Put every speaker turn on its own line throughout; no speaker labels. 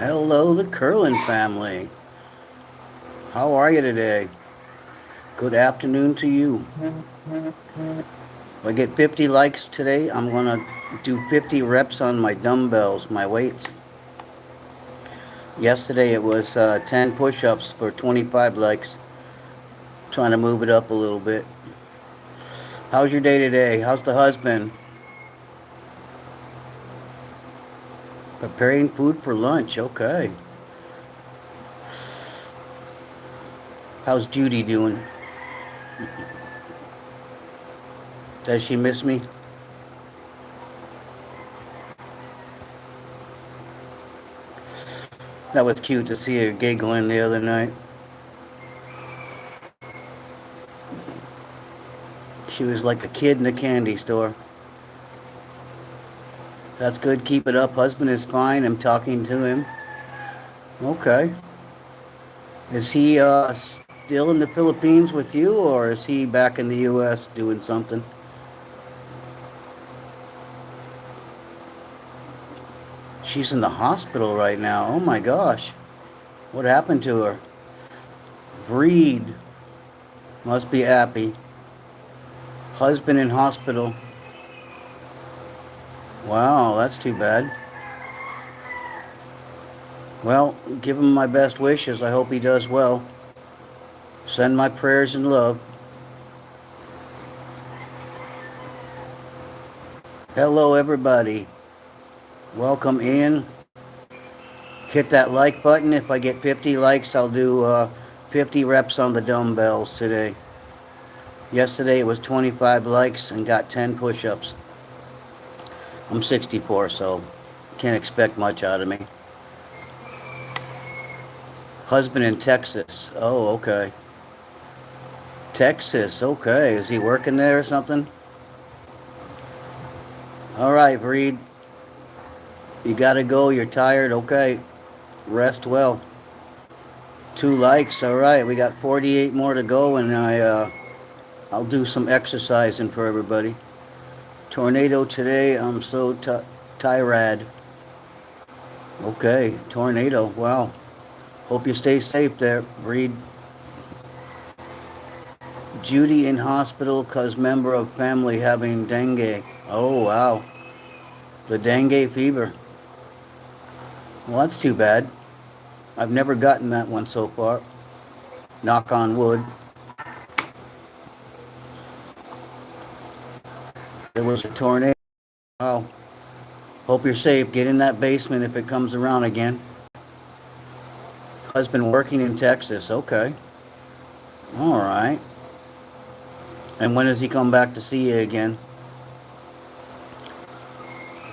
Hello, the Curlin family. How are you today? Good afternoon to you. If I get 50 likes today, I'm going to do 50 reps on my dumbbells, my weights. Yesterday it was 10 push ups for 25 likes. Trying to move it up a little bit. How's your day today? How's the husband? Preparing food for lunch. Okay. How's Judy doing? Does she miss me? That was cute to see her giggling the other night. She was like a kid in a candy store. That's good. Keep it up. Husband is fine. I'm talking to him. Okay. Is he still in the Philippines with you, or is he back in the U.S. doing something? She's in the hospital right now. Oh my gosh. What happened to her? Breed. Must be happy. Husband in hospital. Wow, that's too bad. Well, give him my best wishes. I hope he does well. Send my prayers and love. Hello, everybody. Welcome in. Hit that like button. If I get 50 likes, I'll do 50 reps on the dumbbells today. Yesterday it was 25 likes and got 10 push-ups. I'm 64, so can't expect much out of me. Husband in Texas. Oh, okay. Texas, okay. Is he working there or something? All right, Reed. You gotta go. You're tired. Okay. Rest well. 2 likes. All right. We got 48 more to go, and I'll do some exercising for everybody. Tornado today. I'm so tired. Okay. Tornado. Wow. Hope you stay safe there, Reed. Judy in hospital cause member of family having dengue. Oh, wow. The dengue fever. Well, that's too bad. I've never gotten that one so far. Knock on wood. There was a tornado. Wow. Hope you're safe. Get in that basement if it comes around again. Husband working in Texas. Okay. All right. And when does he come back to see you again?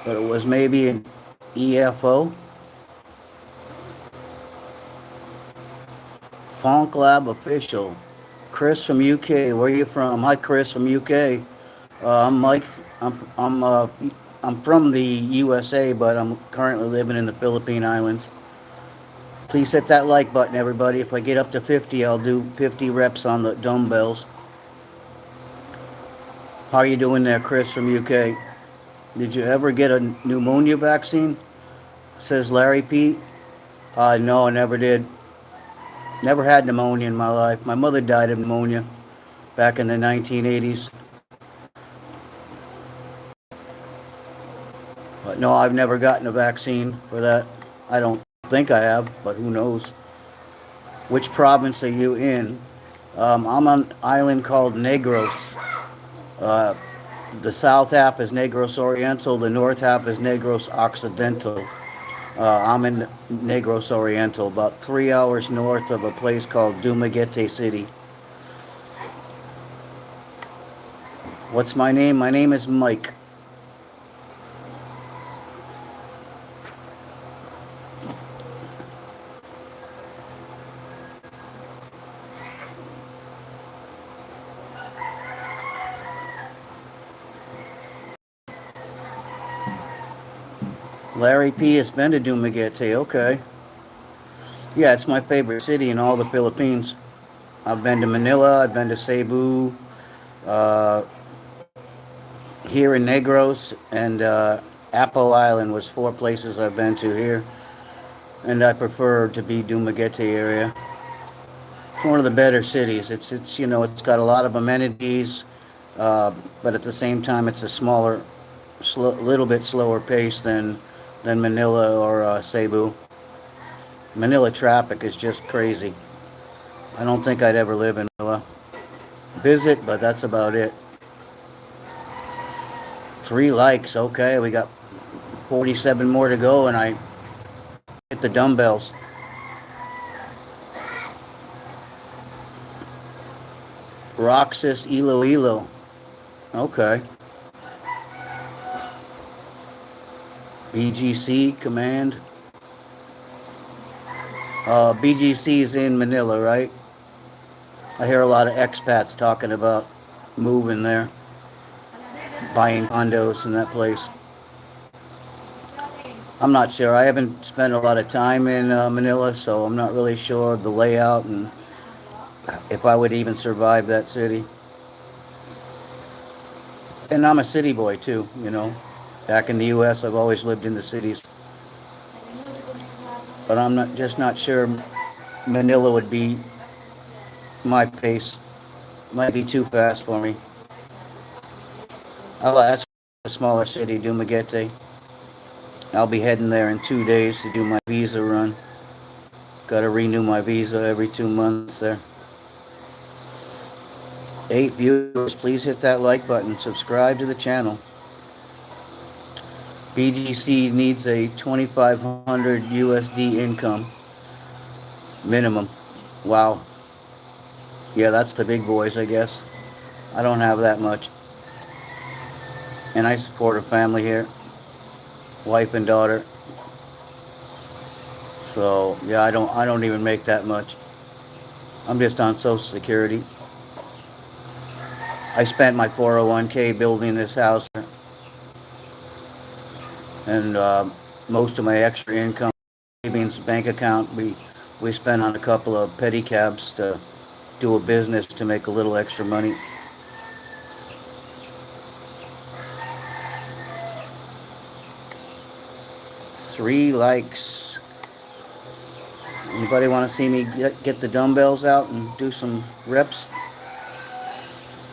But it was maybe an EFO. Funk Lab official. Chris from UK. Where are you from? Hi, Chris from UK. I'm Mike. I'm from the USA, but I'm currently living in the Philippine Islands. Please hit that like button, everybody. If I get up to 50, I'll do 50 reps on the dumbbells. How are you doing there, Chris from UK? Did you ever get a pneumonia vaccine? Says Larry Pete. No, I never did. Never had pneumonia in my life. My mother died of pneumonia back in the 1980s. But no, I've never gotten a vaccine for that. I don't think I have, but who knows? Which province are you in? I'm on an island called Negros. Uh, the south half is Negros Oriental, the north half is Negros Occidental. I'm in Negros Oriental, about 3 hours north of a place called Dumaguete City. What's my name? My name is Mike. Larry P. has been to Dumaguete. Okay. Yeah, it's my favorite city in all the Philippines. I've been to Manila. I've been to Cebu. Uh, Here in Negros and Apo Island was 4 places I've been to here. and I prefer to be Dumbells area. It's one of the better cities. It's it's got a lot of amenities, uh, but at the same time it's a smaller, little bit slower pace than Manila or Cebu. Manila traffic is just crazy. I don't think I'd ever live in Manila. Visit, but that's about it. 3 likes. Okay, we got 47 more to go, and I hit the dumbbells. Roxas Iloilo. Okay. BGC command. BGC is in Manila, right? I hear a lot of expats talking about moving there, buying condos in that place. I'm not sure. I haven't spent a lot of time in Manila, so I'm not really sure of the layout and if I would even survive that city. And I'm a city boy too, Back in the U.S., I've always lived in the cities. But I'm not sure Manila would be my pace. Might be too fast for me. That's a smaller city, Dumaguete. I'll be heading there in 2 days to do my visa run. Got to renew my visa every 2 months there. 8 viewers, please hit that like button. Subscribe to the channel. BGC needs a 2,500 USD income minimum. Wow. Yeah, that's the big boys, I guess. I don't have that much. And I support a family here. Wife and daughter. So, yeah, I don't even make that much. I'm just on Social Security. I spent my 401k building this house, and most of my extra income savings bank account we spent on a couple of pedicabs to do a business to make a little extra money. Three likes. Anybody want to see me get the dumbbells out and do some reps?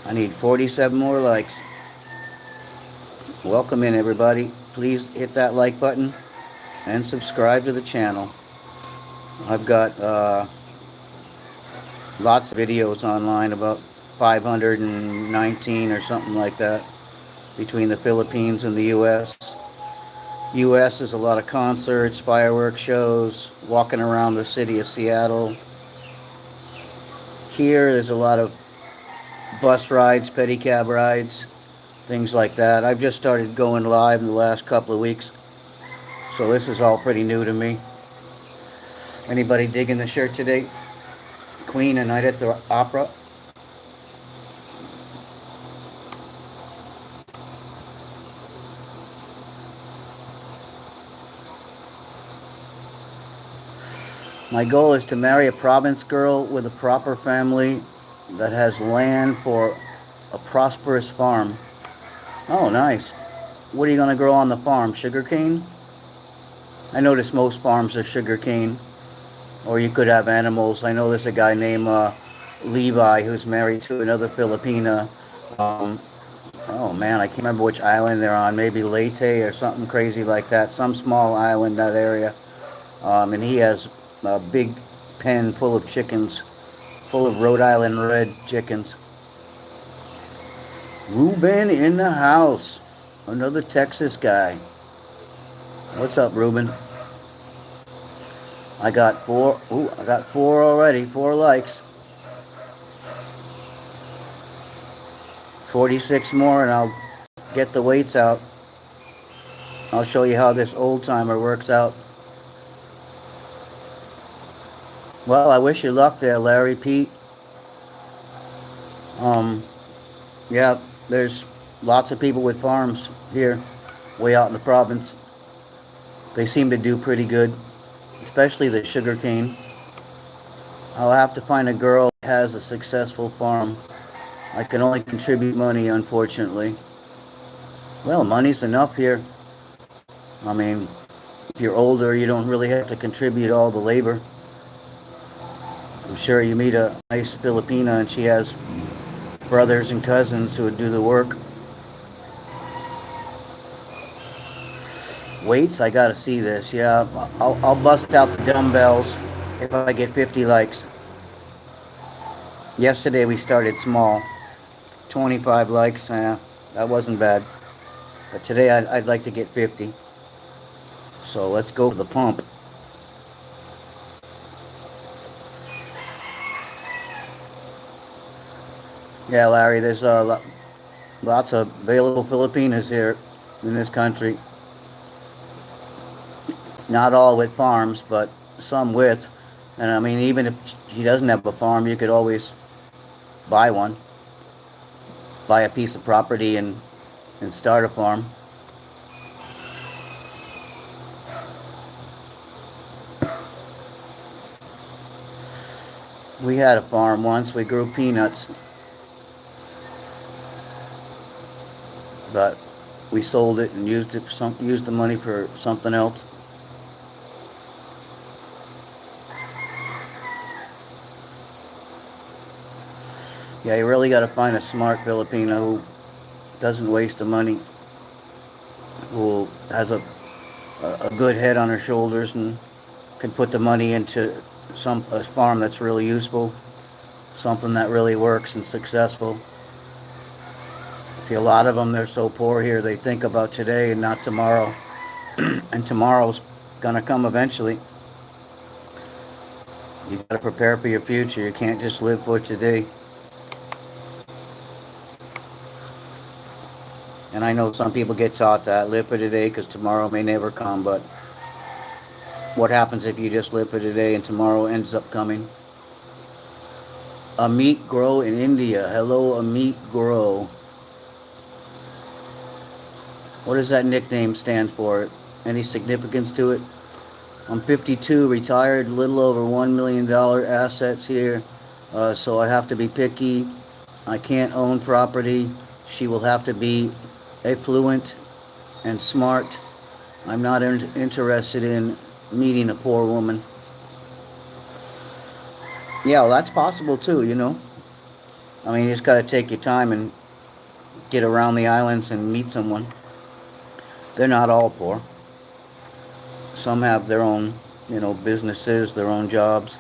I need 47 more likes. Welcome in, everybody. Please hit that like button and subscribe to the channel. I've got lots of videos online, about 519 or something like that, between the Philippines and the U.S. U.S. is a lot of concerts, fireworks shows, walking around the city of Seattle. Here, there's a lot of bus rides, pedicab rides, things like that. I've just started going live in the last couple of weeks, so this is all pretty new to me. Anybody digging the shirt today? Queen, A Night at the Opera. My goal is to marry a province girl with a proper family that has land for a prosperous farm. Oh, nice. What are you going to grow on the farm? Sugarcane? I notice most farms are sugarcane. Or you could have animals. I know there's a guy named Levi who's married to another Filipina. Oh man, I can't remember which island they're on. Maybe Leyte or something crazy like that. Some small island, that area. And he has a big pen full of chickens, full of Rhode Island red chickens. Ruben in the house. Another Texas guy. What's up, Ruben? I got 4. Ooh, I got 4 already. 4 likes. 46 more and I'll get the weights out. I'll show you how this old timer works out. Well, I wish you luck there, Larry Pete. Yeah, there's lots of people with farms here, way out in the province. They seem to do pretty good, especially the sugarcane. I'll have to find a girl that has a successful farm. I can only contribute money, unfortunately. Well, money's enough here. I mean, If you're older, you don't really have to contribute all the labor. I'm sure you meet a nice Filipina and she has brothers and cousins who would do the work. Weights, I gotta see this. Yeah, I'll bust out the dumbbells if I get 50 likes. Yesterday we started small, 25 likes. That wasn't bad. But today I'd like to get 50. So let's go to the pump. Yeah, Larry, there's lots of available Filipinas here in this country. Not all with farms, but some with. And I mean, even if she doesn't have a farm, you could always buy one. Buy a piece of property and start a farm. We had a farm once. We grew peanuts. But we sold it and used the money for something else. Yeah, you really got to find a smart Filipino who doesn't waste the money, who has a good head on her shoulders and can put the money into a farm that's really useful, something that really works and successful. See, a lot of them, they're so poor here, they think about today and not tomorrow. And tomorrow's gonna come eventually. You gotta prepare for your future. You can't just live for today. And I know some people get taught that, live for today because tomorrow may never come, but what happens if you just live for today and tomorrow ends up coming? Amit Grow in India. Hello, Amit Grow. What does that nickname stand for? Any significance to it? I'm 52, retired, little over $1 million assets here. So I have to be picky. I can't own property. She will have to be affluent and smart. I'm not interested in meeting a poor woman. Yeah, well, that's possible too, you know. I mean, you just got to take your time and get around the islands and meet someone. They're not all poor. Some have their own, businesses, their own jobs,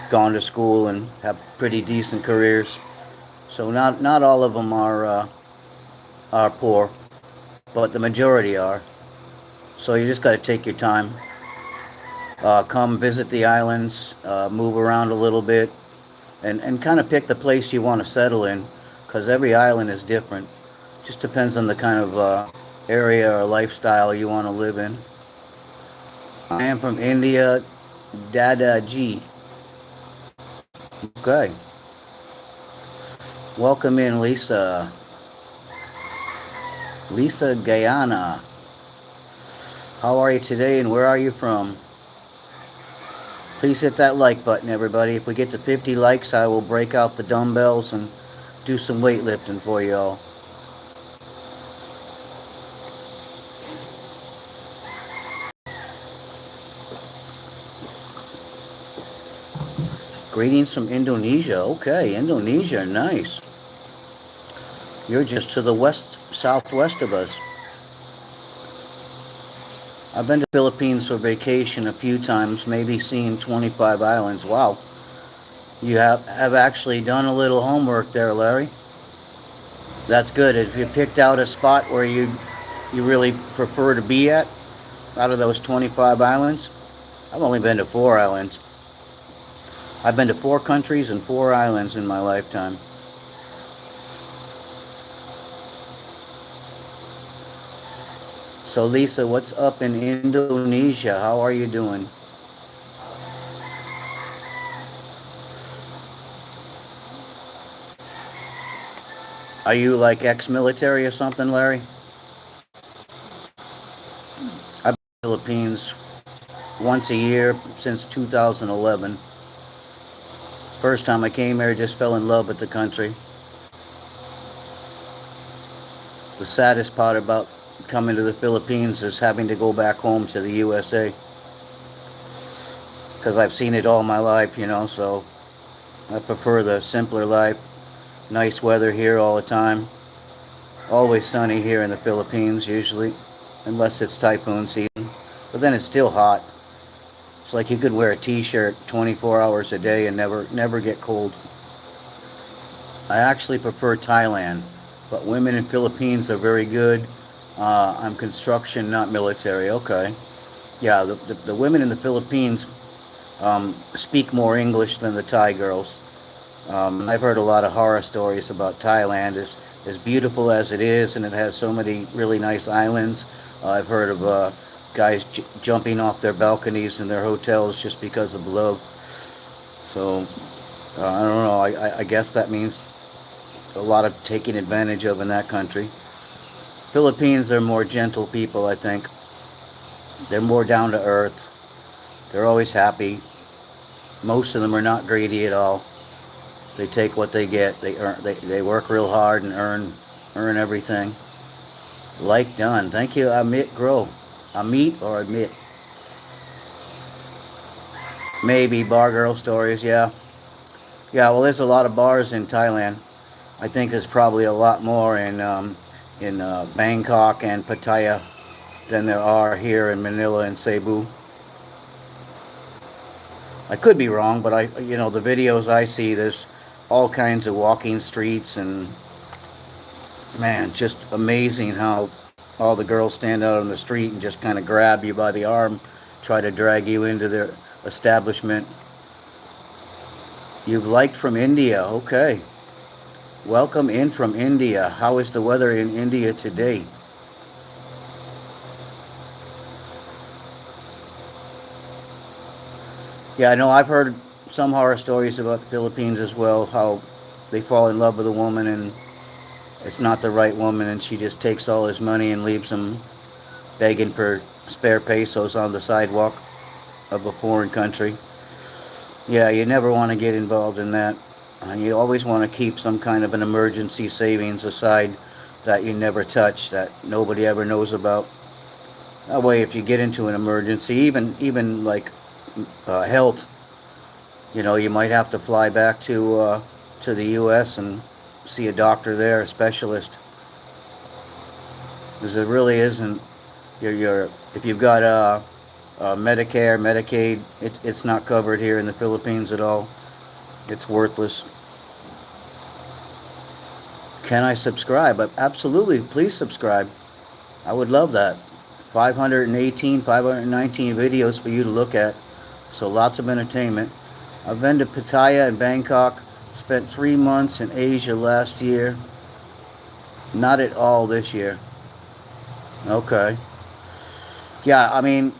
gone to school and have pretty decent careers. So not all of them are poor, but the majority are. So you just got to take your time. Come visit the islands, move around a little bit, and kind of pick the place you want to settle in, because every island is different. Just depends on the kind of area or lifestyle you want to live in. I am from India, Dadaji. Okay. Welcome in, Lisa. Lisa Guyana. How are you today and where are you from? Please hit that like button, everybody. If we get to 50 likes, I will break out the dumbbells and do some weightlifting for y'all. Greetings from Indonesia. Okay, Indonesia, nice. You're just to the southwest of us. I've been to the Philippines for vacation a few times, maybe seen 25 islands. Wow. You have actually done a little homework there, Larry. That's good. If you picked out a spot where you really prefer to be at, out of those 25 islands, I've only been to 4 islands. I've been to 4 countries and 4 islands in my lifetime. So Lisa, what's up in Indonesia? How are you doing? Are you like ex-military or something, Larry? I've been to the Philippines once a year since 2011. First time I came here, just fell in love with the country. The saddest part about coming to the Philippines as having to go back home to the USA. Because I've seen it all my life, so I prefer the simpler life. Nice weather here all the time. Always sunny here in the Philippines, usually, unless it's typhoon season. But then it's still hot. It's like you could wear a t-shirt 24 hours a day and never get cold. I actually prefer Thailand, but women in Philippines are very good. I'm construction, not military. Okay. Yeah, the women in the Philippines speak more English than the Thai girls. I've heard a lot of horror stories about Thailand. As beautiful as it is, and it has so many really nice islands. I've heard of guys jumping off their balconies in their hotels just because of love. So I don't know. I guess that means a lot of taking advantage of in that country. Philippines are more gentle people, I think. They're more down to earth. They're always happy. Most of them are not greedy at all. They take what they get. They work real hard and earn everything. Like done. Thank you, Amit Grow. Amit or Admit? Maybe bar girl stories. Yeah. Yeah. Well, there's a lot of bars in Thailand. I think there's probably a lot more in Bangkok and Pattaya than there are here in Manila and Cebu. I could be wrong, but the videos I see, there's all kinds of walking streets, and man, just amazing how all the girls stand out on the street and just kind of grab you by the arm, try to drag you into their establishment. You've liked from India. Okay. Welcome in from India. How is the weather in India today? Yeah, I know I've heard some horror stories about the Philippines as well, how they fall in love with a woman and it's not the right woman and she just takes all his money and leaves him begging for spare pesos on the sidewalk of a foreign country. Yeah, you never want to get involved in that. And you always want to keep some kind of an emergency savings aside that you never touch, that nobody ever knows about. That way, if you get into an emergency, even like health, you might have to fly back to the U.S. and see a doctor there, a specialist, because it really isn't. If you've got Medicare, Medicaid, it's not covered here in the Philippines at all. It's worthless. Can I subscribe? Absolutely, please subscribe. I would love that. 518, 519 videos for you to look at. So lots of entertainment. I've been to Pattaya and Bangkok. Spent 3 months in Asia last year. Not at all this year. Okay. Yeah, I mean,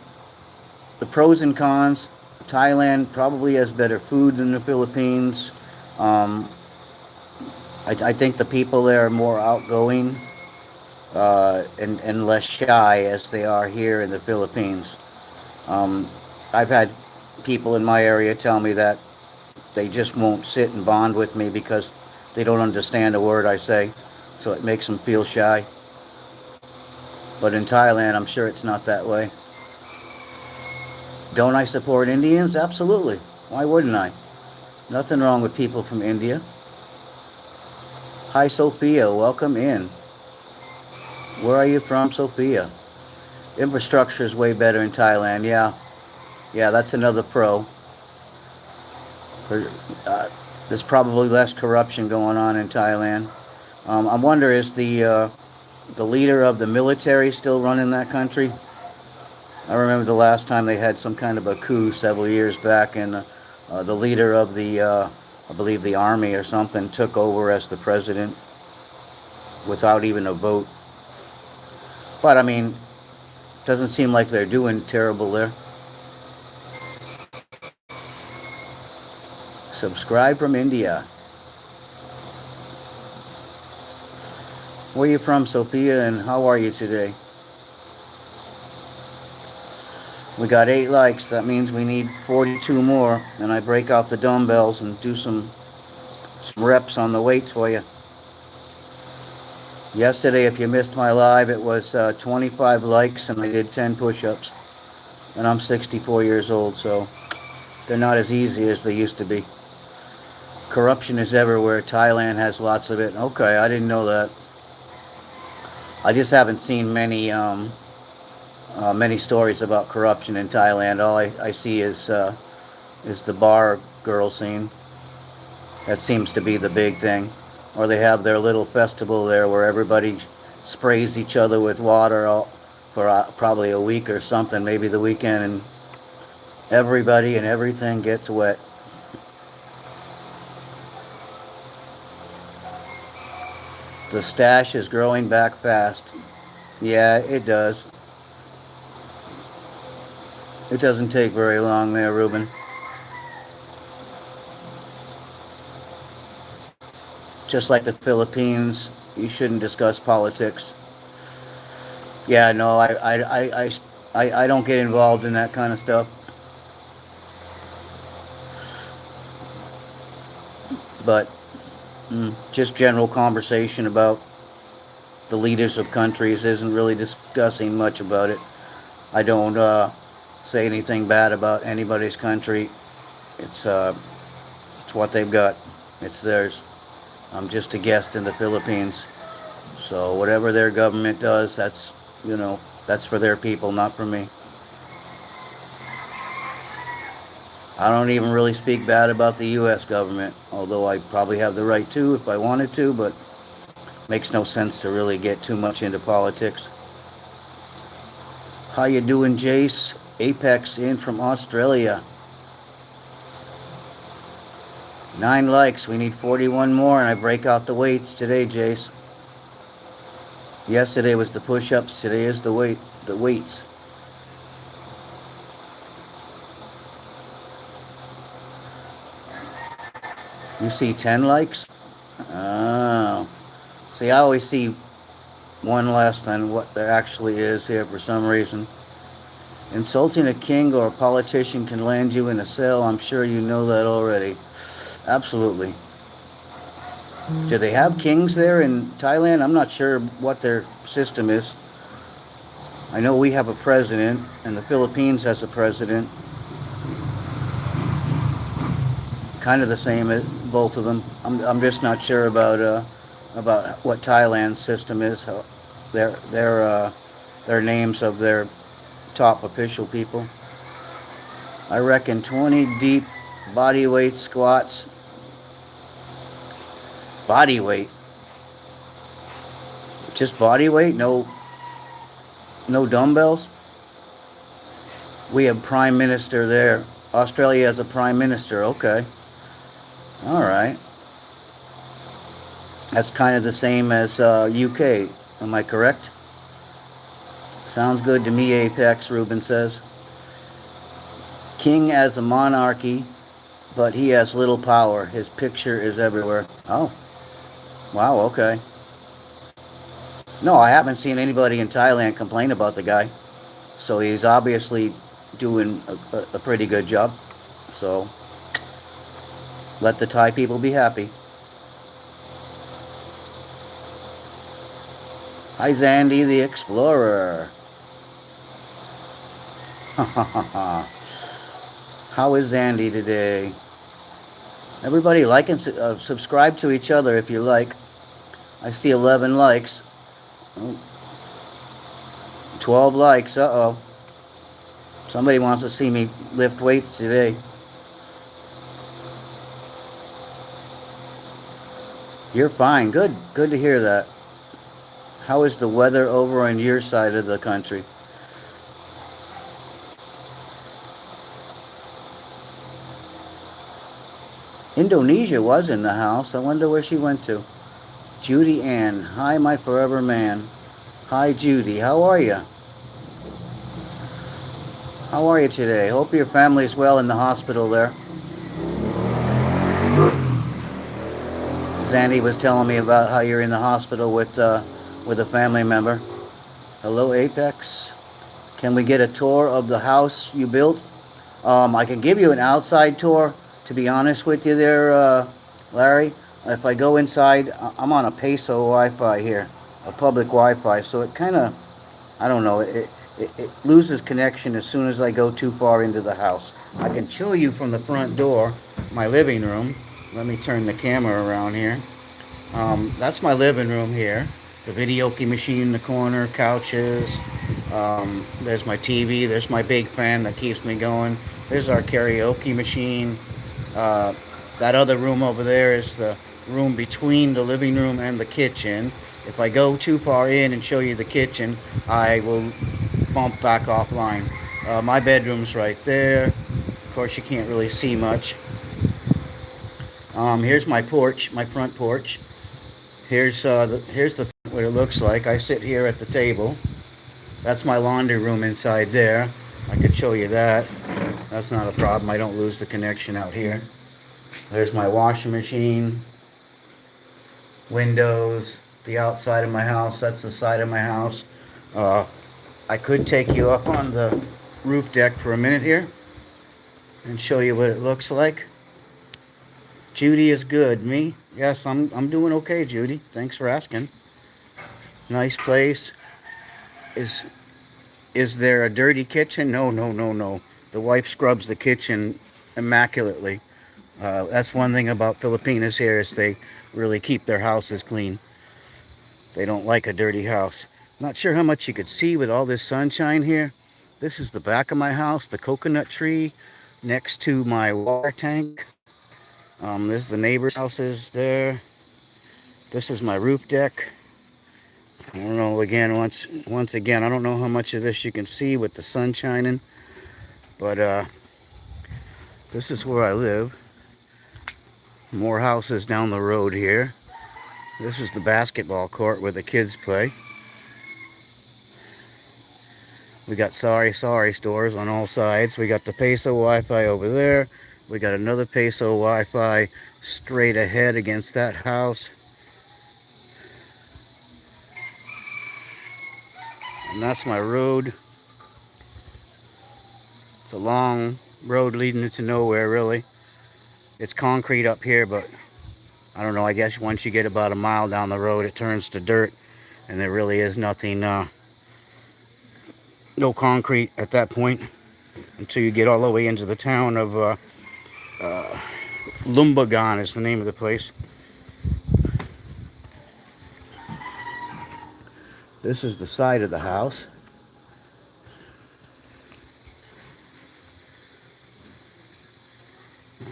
the pros and cons. Thailand probably has better food than the Philippines. I think the people there are more outgoing and less shy as they are here in the Philippines. I've had people in my area tell me that they just won't sit and bond with me because they don't understand a word I say, so it makes them feel shy. But in Thailand, I'm sure it's not that way. Don't I support Indians? Absolutely. Why wouldn't I? Nothing wrong with people from India. Hi, Sophia. Welcome in. Where are you from, Sophia? Infrastructure is way better in Thailand. Yeah, that's another pro. There's probably less corruption going on in Thailand. I wonder, is the leader of the military still running that country? I remember the last time they had some kind of a coup several years back, and the leader of I believe the army or something, took over as the president without even a vote. But I mean, doesn't seem like they're doing terrible there. Subscribe from India. Where are you from, Sophia, and how are you today? We got 8 likes. That means we need 42 more. And I break out the dumbbells and do some reps on the weights for you. Yesterday, if you missed my live, it was 25 likes and I did 10 push-ups. And I'm 64 years old, so they're not as easy as they used to be. Corruption is everywhere. Thailand has lots of it. Okay, I didn't know that. I just haven't seen many stories about corruption in Thailand. All I see is the bar girl scene. That seems to be the big thing. Or they have their little festival there where everybody sprays each other with water for probably a week or something, maybe the weekend, and everybody and everything gets wet. The stash is growing back fast. Yeah, it does. It doesn't take very long there, Ruben. Just like the Philippines, you shouldn't discuss politics. Yeah, no, I don't get involved in that kind of stuff. But just general conversation about the leaders of countries isn't really discussing much about it. I don't say anything bad about anybody's country. It's what they've got. It's theirs. I'm just a guest in the Philippines. So whatever their government does, that's for their people, not for me. I don't even really speak bad about the U.S. government, although I probably have the right to if I wanted to, but makes no sense to really get too much into politics. How you doing, Jace? Apex in from Australia. 9 likes. We need 41 more, and I break out the weights today, Jace. Yesterday was the push-ups. Today is the weights. You see 10 likes? Oh. See, I always see one less than what there actually is here for some reason. Insulting a king or a politician can land you in a cell. I'm sure you know that already. Absolutely. Do they have kings there in Thailand? I'm not sure what their system is. I know we have a president, and the Philippines has a president. Kind of the same as both of them. I'm just not sure about what Thailand's system is. Their names of their top official people. I reckon 20 deep body weight squats. Body weight. Just body weight? No dumbbells? We have prime minister there. Australia has a prime minister. Okay. All right. That's kind of the same as UK. Am I correct? Sounds good to me, Apex, Ruben says. King as a monarchy, but he has little power. His picture is everywhere. Oh. Wow, okay. No, I haven't seen anybody in Thailand complain about the guy. So he's obviously doing a pretty good job. So let the Thai people be happy. Hi, Zandy the Explorer. How is Zandy today? Everybody like and subscribe to each other if you like. I see 11 likes. 12 likes. Uh-oh. Somebody wants to see me lift weights today. You're fine. Good. Good to hear that. How is the weather over on your side of the country? Indonesia was in the house. I wonder where she went to. Judy Ann. Hi, my forever man. Hi, Judy. How are you? How are you today? Hope your family's well in the hospital there. Zandy was telling me about how you're in the hospital with a family member. Hello, Apex. Can we get a tour of the house you built? I can give you an outside tour. To be honest with you there, Larry, if I go inside, I'm on a peso Wi-Fi here. a public Wi-Fi, so it kind of, I don't know, it loses connection as soon as I go too far into the house. I can show you from the front door my living room. Let me turn the camera around here. That's my living room here. The video machine in the corner, couches. There's my TV. There's my big fan that keeps me going. There's our karaoke machine. Uh, that other room over there is the room between the living room and the kitchen. If I go too far in and show you the kitchen, I will bump back offline. My bedroom's right there. Of course, you can't really see much. Here's my porch, my front porch. Here's the what it looks like. I sit here at the table. That's my laundry room inside there. I could show you that. That's not a problem. I don't lose the connection out here. There's my washing machine, windows, the outside of my house. That's the side of my house. Uh, I could take you up on the roof deck for a minute here and show you what it looks like. Judy is good. Me? Yes, I'm doing okay, Judy. Thanks for asking. Nice place. Is is there a dirty kitchen? No, no, no, no. The wife scrubs the kitchen immaculately. That's one thing about Filipinos here is they really keep their houses clean. They don't like a dirty house. Not sure how much you could see with all this sunshine here. This is the back of my house, the coconut tree next to my water tank. This is the neighbor's houses there. This is my roof deck. I don't know, again, once again, I don't know how much of this you can see with the sun shining, but this is where I live. More houses down the road here. This is the basketball court where the kids play. We got sorry stores on all sides. We got the Peso Wi-Fi over there. We got another Peso Wi-Fi straight ahead against that house. And that's my road. It's a long road leading into nowhere, really. It's concrete up here, but I don't know, I guess once you get about a mile down the road, it turns to dirt, and there really is nothing, no concrete at that point until you get all the way into the town of Lumbagan is the name of the place. This is the side of the house.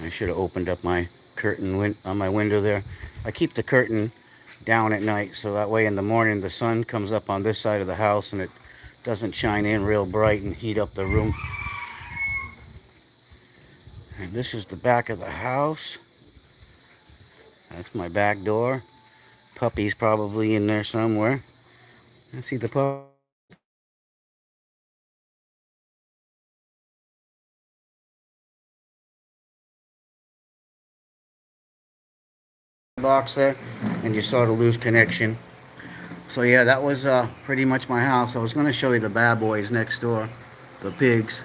I should have opened up my curtain on my window there. I keep the curtain down at night so that way in the morning the sun comes up on this side of the house and it doesn't shine in real bright and heat up the room. And this is the back of the house. That's my back door. Puppy's probably in there somewhere. I see the puppy box there, and you sort of lose connection. So yeah, that was pretty much my house. I was going to show you the bad boys next door, the pigs.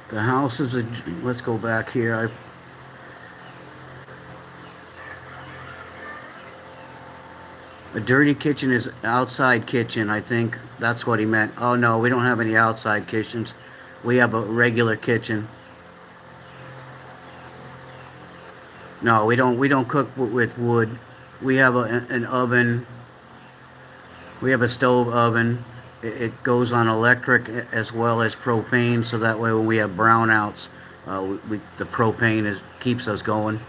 The house is let's go back here. A dirty kitchen is outside kitchen, I think that's what he meant. Oh no, we don't have any outside kitchens. We have a regular kitchen. No, we don't cook with wood. We have an oven. We have a stove oven. It goes on electric as well as propane, so that way when we have brownouts, the propane keeps us going.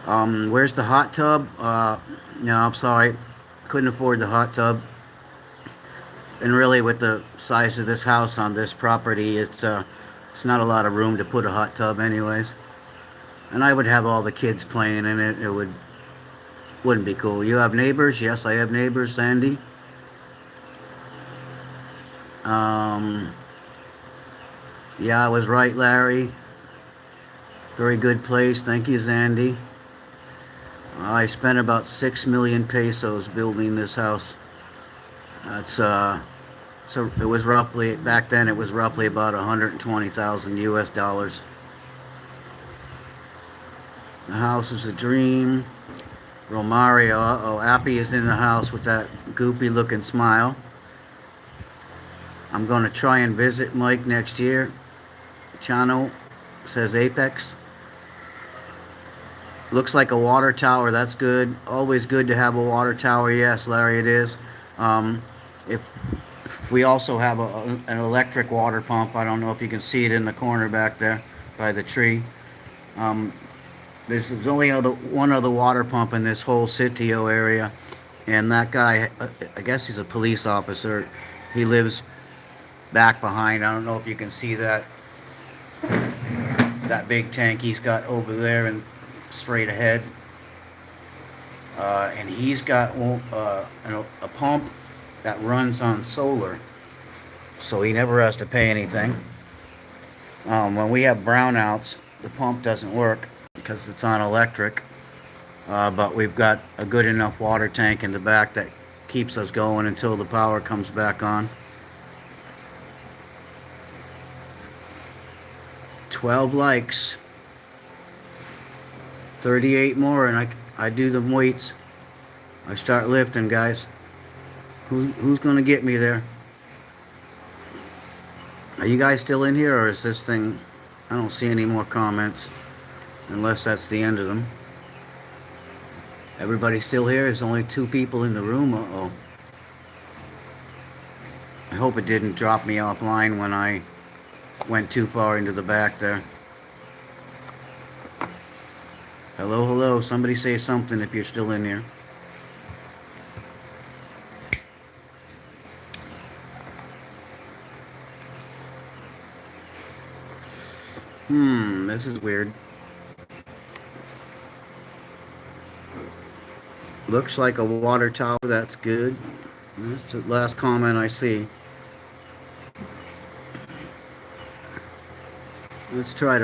Where's the hot tub? No, I'm sorry, couldn't afford the hot tub. And really, with the size of this house on this property, it's not a lot of room to put a hot tub, anyways. And I would have all the kids playing in it. It wouldn't be cool. You have neighbors? Yes, I have neighbors, Sandy. Yeah, I was right, Larry. Very good place. Thank you, Sandy. I spent about 6 million pesos building this house. That's so it was roughly, back then it was roughly about 120,000 US dollars. The house is a dream. Romario, uh-oh, Appy is in the house with that goopy looking smile. I'm going to try and visit Mike next year. Chano says Apex. Looks like a water tower. That's good. Always good to have a water tower. Yes, Larry, it is. If we also have an electric water pump. I don't know if you can see it in the corner back there by the tree. Um, there's only one other water pump in this whole Sitio area, and that guy, I guess he's a police officer. He lives back behind. I don't know if you can see that big tank he's got over there and straight ahead. And he's got a pump that runs on solar, so he never has to pay anything. When we have brownouts, the pump doesn't work because it's on electric, but we've got a good enough water tank in the back that keeps us going until the power comes back on. 12 likes, 38 more, and I do the weights. I start lifting, guys. Who's gonna get me there? Are you guys still in here, or is this thing... I don't see any more comments, unless that's the end of them. Everybody still here? There's only 2 people in the room. Uh-oh. I hope it didn't drop me offline when I went too far into the back there. Hello, hello. Somebody say something if you're still in here. This is weird. Looks like a water tower. That's good. That's the last comment I see. Let's try to